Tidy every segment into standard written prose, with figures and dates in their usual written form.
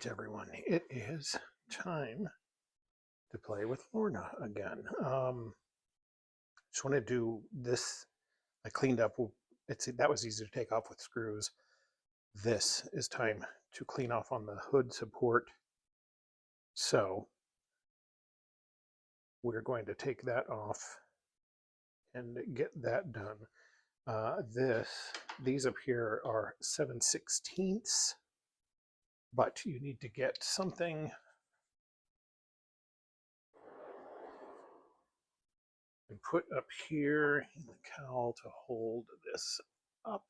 right, everyone, it is time to play with Lorna again. Just want to do this. I cleaned up. That was easy to take off with screws. This is time to clean off on the hood support. So we're going to take that off and get that done. These up here are 7/16, but you need to get something and put up here in the cowl to hold this up,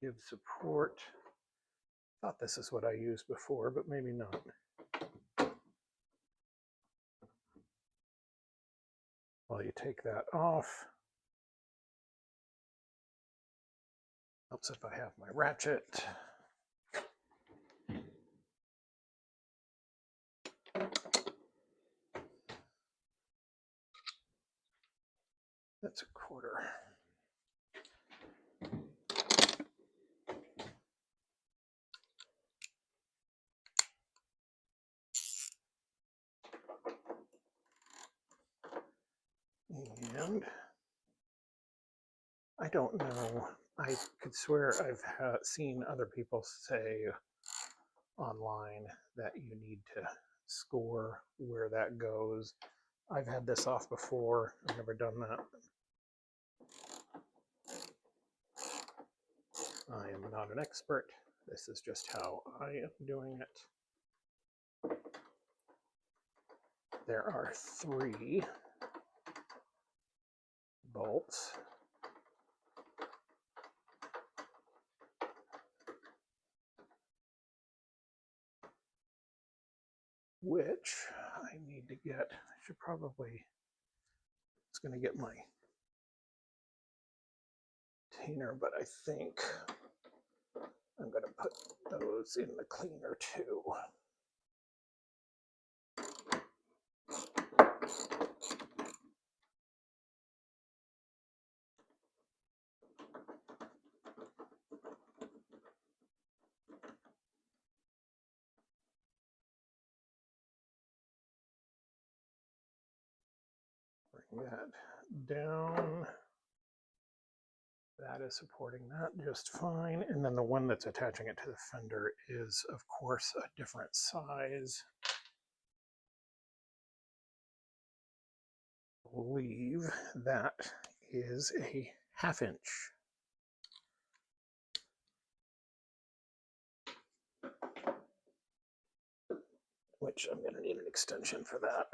give support. Thought this is what I used before, but maybe not. While you take that off, helps if I have my ratchet. That's a quarter. And I don't know, I could swear I've seen other people say online that you need to score where that goes. I've had this off before. I've never done that. I am not an expert. This is just how I am doing it. There are 3 bolts. Which I need to get. I should probably, it's going to get my container, but I think I'm going to put those in the cleaner too. Bring that down. That is supporting that just fine. And then the one that's attaching it to the fender is, of course, a different size. I believe that is a 1/2 inch. Which I'm going to need an extension for that.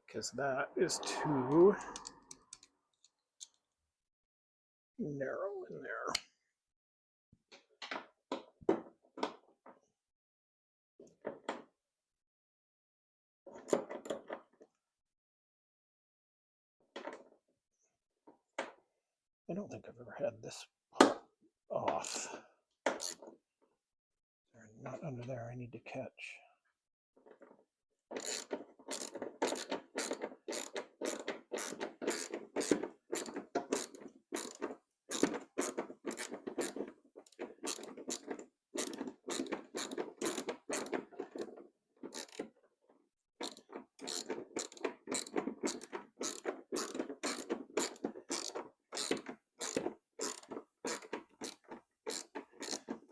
Because that is too narrow in there. I don't think I've ever had this pop off. They're not under there. I need to catch.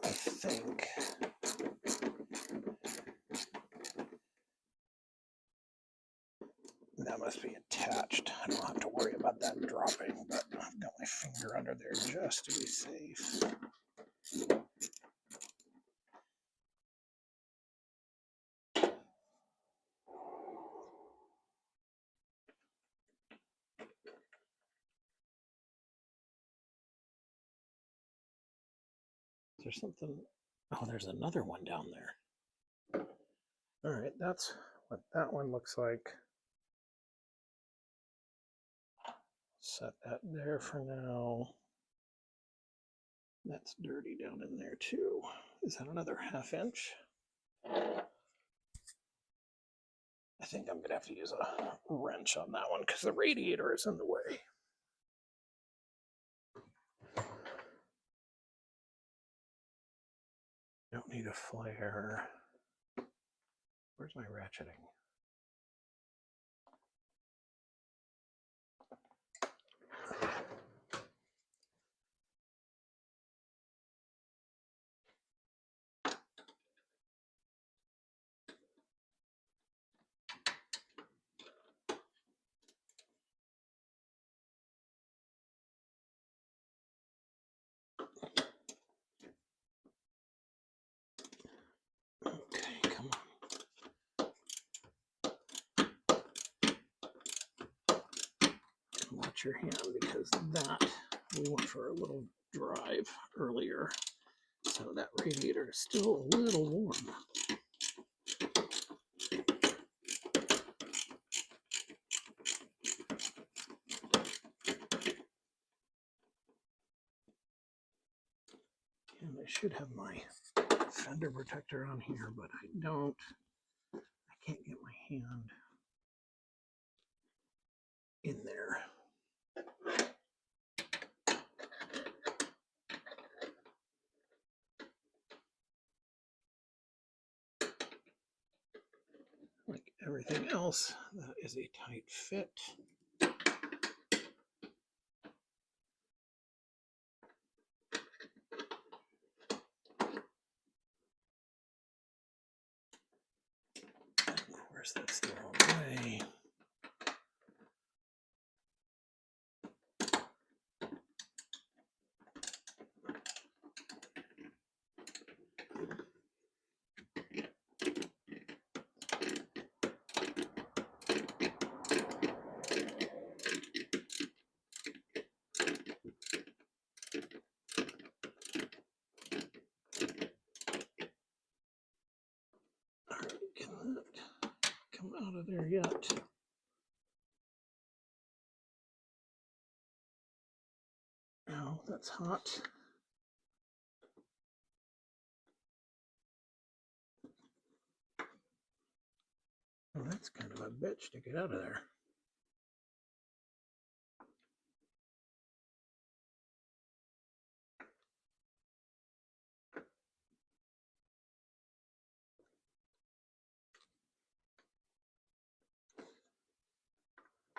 I think that must be attached. I don't have to worry about that dropping, but I've got my finger under there just to be safe. Is there something? Oh, there's another one down there. All right, that's what that one looks like. Set that there for now. That's dirty down in there too. Is that another 1/2 inch? I think I'm going to have to use a wrench on that one because the radiator is in the way. Don't need a flare. Where's my ratcheting? Okay, come on. Watch your hand because that we went for a little drive earlier. So that radiator is still a little warm. And I should have my fender protector on here, but I don't. I can't get my hand in there. Like everything else, that is a tight fit. Of course, that's the wrong way. All right, can that come out of there yet? No, that's hot. Well, that's kind of a bitch to get out of there.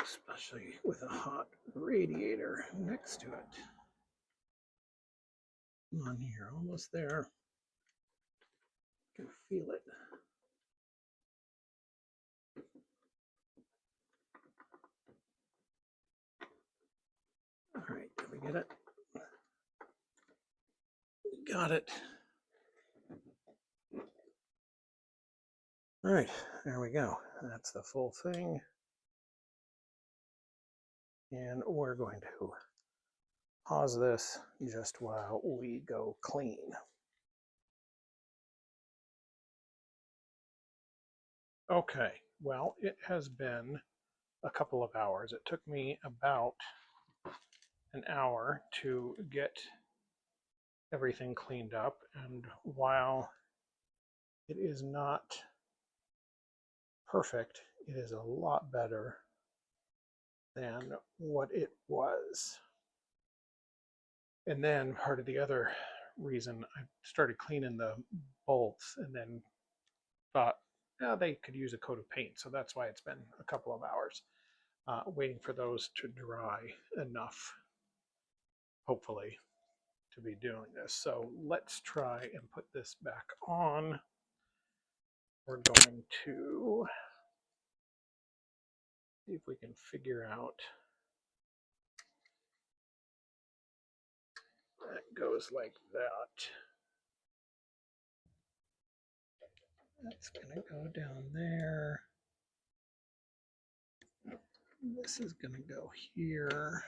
Especially with a hot radiator next to it. Come on here, almost there. I can feel it. All right, did we get it? Got it. All right, there we go. That's the full thing. And we're going to pause this just while we go clean. Okay, well, it has been a couple of hours. It took me about an hour to get everything cleaned up, and while it is not perfect, it is a lot better than what it was. And then part of the other reason I started cleaning the bolts and then thought, yeah, they could use a coat of paint. So that's why it's been a couple of hours waiting for those to dry enough, hopefully, to be doing this. So let's try and put this back on. We're going to see if we can figure out. That goes like that. That's going to go down there. This is going to go here.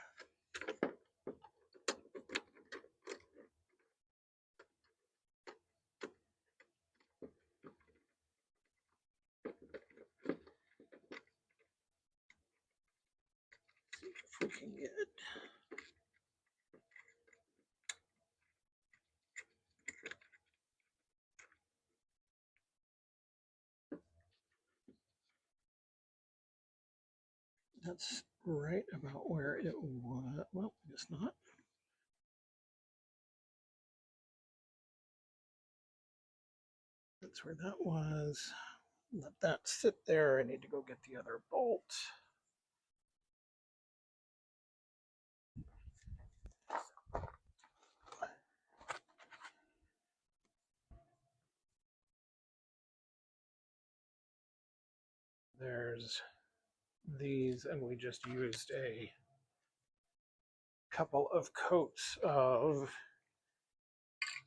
See if we can get it. That's right about where it was. Well, I guess not. That's where that was. Let that sit there. I need to go get the other bolt. There's these, and we just used a couple of coats of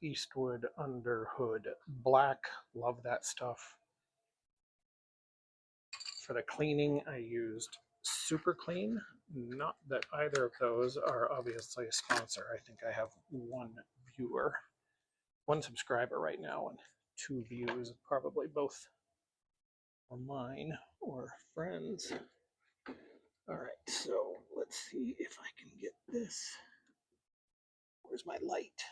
Eastwood Underhood Black. Love that stuff. For the cleaning, I used Super Clean. Not that either of those are obviously a sponsor. I think I have one viewer, one subscriber right now, and 2 views, probably both are mine or friends. All right, so let's see if I can get this. Where's my light?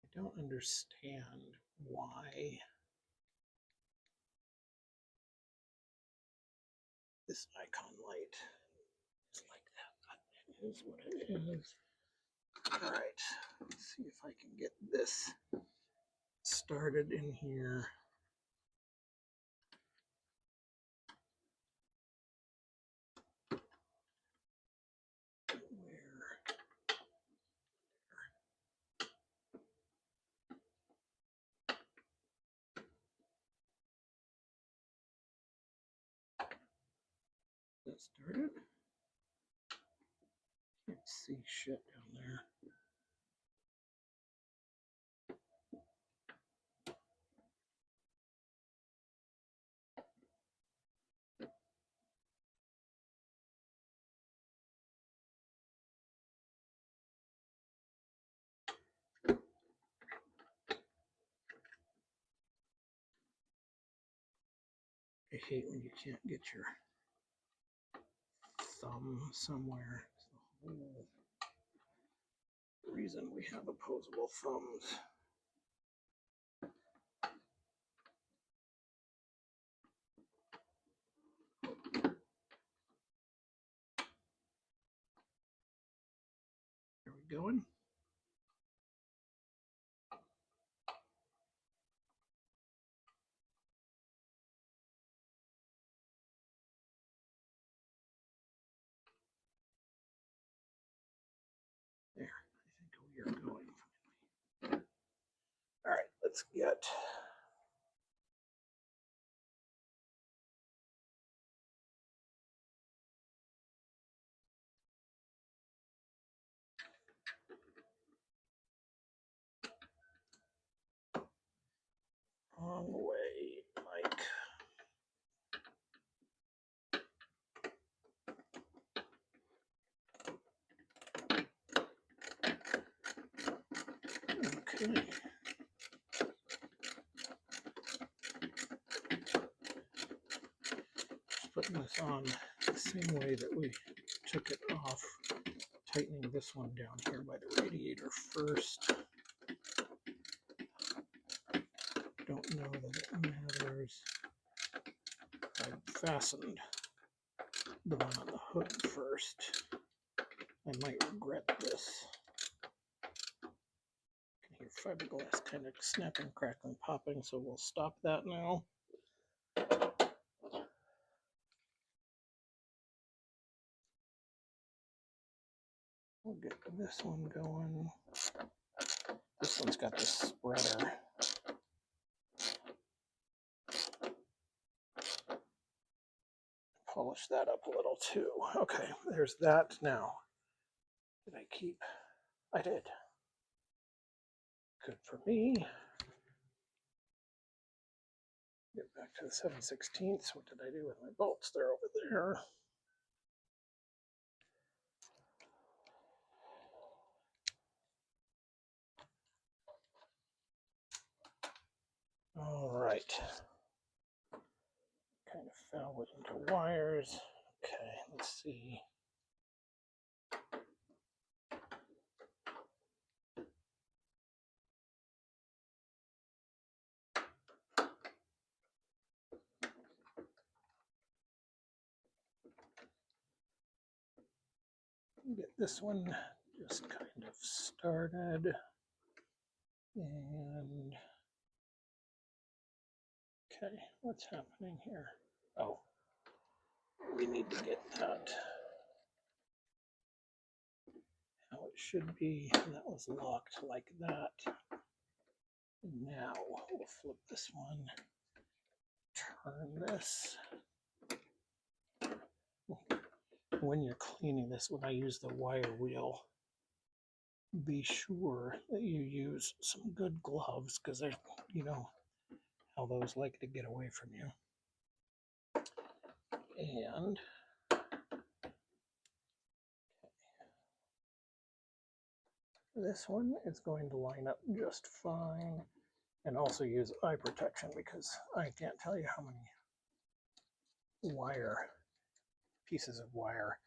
I don't understand why this icon light is like that, but it is what it is. All right, let's see if I can get this started in here. That started. Can't see shit down there. I hate when you can't get your thumb somewhere. It's the whole reason we have opposable thumbs. Are we going? There, I think we are going finally. All right, let's get wrong way, Mike. Okay. Just putting this on the same way that we took it off, tightening this one down here by the radiator first. Don't know that it matters. I fastened the one on the hood first. I might regret this. I can hear fiberglass kind of snapping, crackling, popping, so we'll stop that now. We'll get this one going. This one's got the spreader. Polish that up a little too. Okay, there's that now. Did I keep? I did. Good for me. Get back to the 7/16. What did I do with my bolts? They're over there. All right. Kind of fell into wires. Okay, let's see. Get this one just kind of started. And okay, what's happening here? Oh, we need to get that how it should be. That was locked like that. And now we'll flip this one, turn this. When you're cleaning this, when I use the wire wheel, be sure that you use some good gloves, because they're, you know how those like to get away from you. And this one is going to line up just fine. And also use eye protection, because I can't tell you how many pieces of wire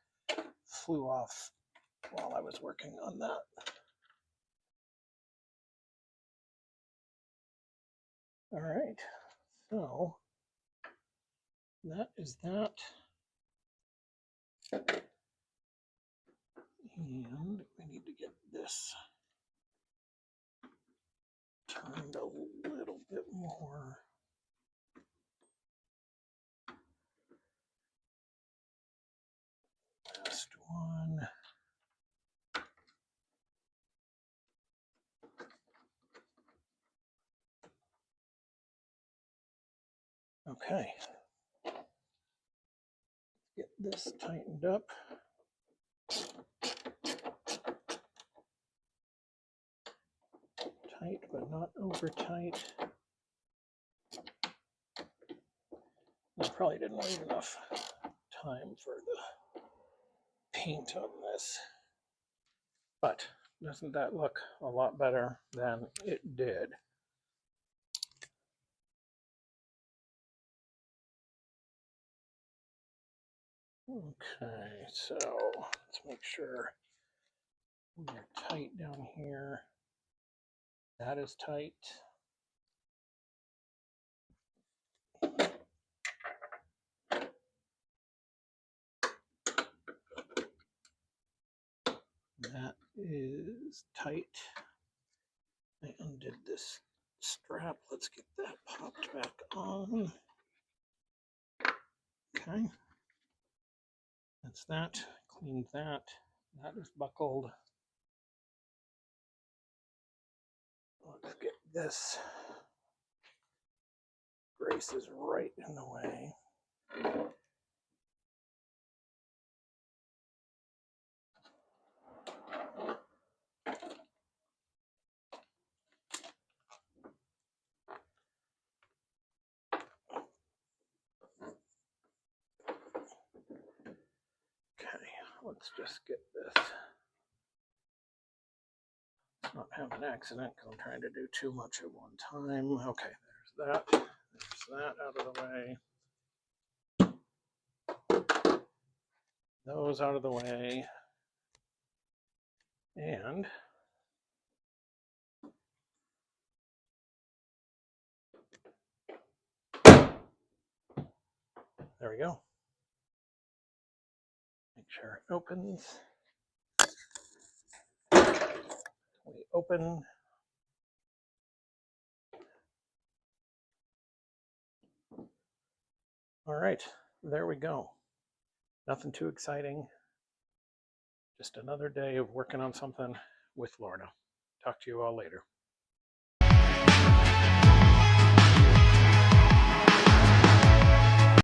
flew off while I was working on that. All right, so that is that. And we need to get this turned a little bit more. Last one. Okay. Get this tightened up. Tight, but not over tight. I probably didn't leave enough time for the paint on this. But doesn't that look a lot better than it did? Okay, so let's make sure we're tight down here. That is tight. That is tight. I undid this strap. Let's get that popped back on. Okay. That's that. Cleaned that. That is buckled. Let's get this. Brace is right in the way. Okay, let's just get this. Let's not have an accident because I'm trying to do too much at one time. Okay, there's that. There's that out of the way. Those out of the way. And there we go. Make sure it opens. We open. All right, there we go. Nothing too exciting. Just another day of working on something with Lorna. Talk to you all later.